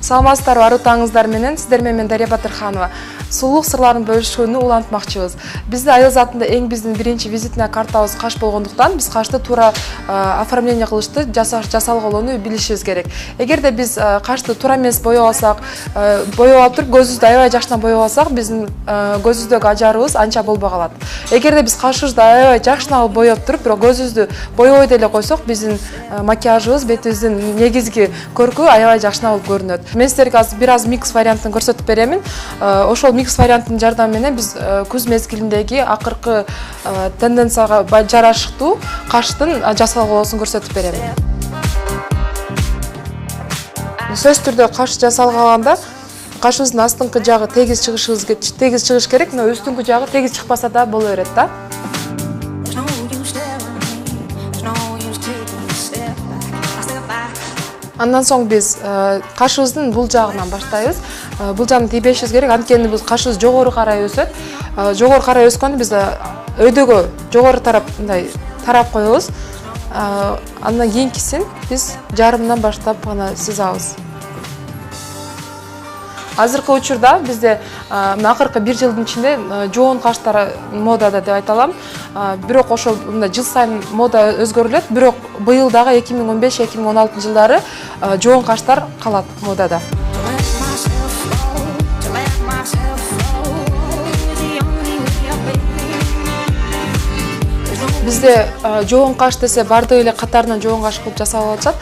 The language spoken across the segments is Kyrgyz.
Саламатсыздарбы арутаңыздар менен, сиздер менен Дарья Батырханова. Сулуулук сырларын бөлүшүүнү улантмакчыбыз. Бизде айыл затында эң биздин биринчи визитная картабыз Каш болгондуктан биз Кашты туура оформление кылышты жасалголоону билишибиз керек. Эгерде биз Кашты туура эмес боёп алсак, боёп алып туруп көзүбүздү аябай жакшына боёп алсак, биздин көзүбүздөгү ажарыбыз анча болбой калат. Эгерде биз кашыбызды аябай жакшына боёп туруп, бирок көзүбүздү боёбой деле койсок, биздин макияжыбыз, бетибиздин негизги көркү аябай жакшына болуп көрүнөт. Мен силерге азыр бир аз микс вариантын көрсөтүп беремин. Ошол микс варианттын жардамы менен биз күз мезгилиндеги акыркы тенденцияга жарашыктуу каштын жасалголоосун көрсөтүп берем. Сөзсүз түрдө каш жасалганда кашыбыздын астыңкы жагы тегиз чыгыш керек, но үстүңкү жагы тегиз чыкпаса да боло берет да. Андан соң биз кашыбыздын бул жагынан баштайбыз. Бул жагын тийбешибиз керек, анткени биз кашыбыз жогору карай өсөт. Жогору карай өскөндө биз өйдөгө жогору тарап мындай тарап коебуз. Андан кийинкисин биз жарымдан баштап гана сызабыз. Азыркы учурда бизде акыркы бир жылдын ичинде жоон каштар модада деп айта алам. Бирок ошол мындай жыл сайын мода өзгөрүлөт, бирок быйыл дагы 2015-2016 жылдары жоон каштар калат модада. Бизде жоон каш десе бардыгы эле катарынан жоон каш кылып жасалып атышат.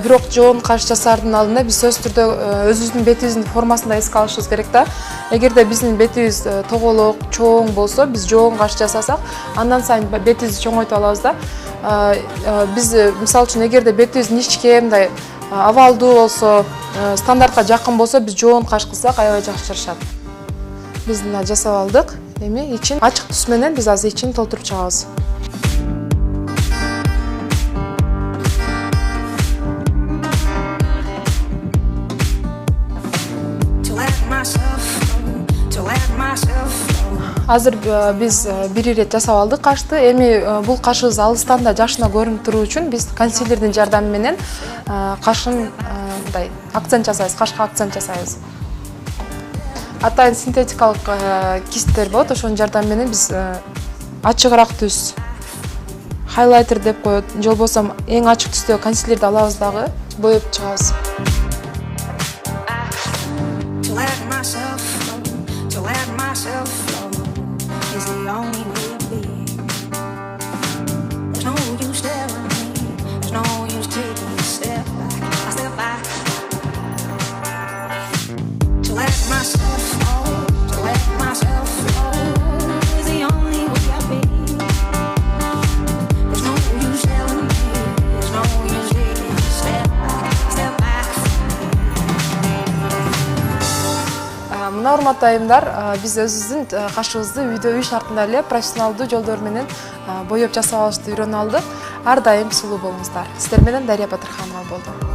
Бирок жоон каш жасаардын алдында биз сөзсүз түрдө өзүбүздүн бетибиздин формасын да эске алышыбыз керек да. Эгерде биздин бетибиз тоголок, чоң болсо, биз жоон каш жасасак, андан сайын бетибизди чоңойтуп алабыз да. Биз мисалы үчүн эгерде бетибиз ничке, мындай овалдуу болсо, стандартка жакын болсо, биз жоон каш кылсак аябай жакшы жарашат. Биз мына жасап алдык. Эми ичин ачык түс менен биз азыр ичин толтуруп чыгабыз. Азыр биз бир ирет жасап алдык кашты. Эми бул кашыбыз алыстан да жакшына көрүнүп туруу үчүн биз консилердин жардамы менен кашын мындай акцент жасайбыз, кашка акцент жасайбыз. Атайын синтетикалык кисттер болот, ошонун жардамы менен биз ачыгыраак түс, хайлайтер деп коет, же болбосо эң ачык түстөгү консилерди алабыз дагы боеп чыгабыз. Мына урматтуу айымдар, биз өзүбүздүн кашыбызды үйдө үй шартында эле профессионалдуу жолдор менен боеп жасап алышты үйрөнүп алдык. Ар дайым сулуу болуңуздар. Сиздер менен Дарья Батырханова болду.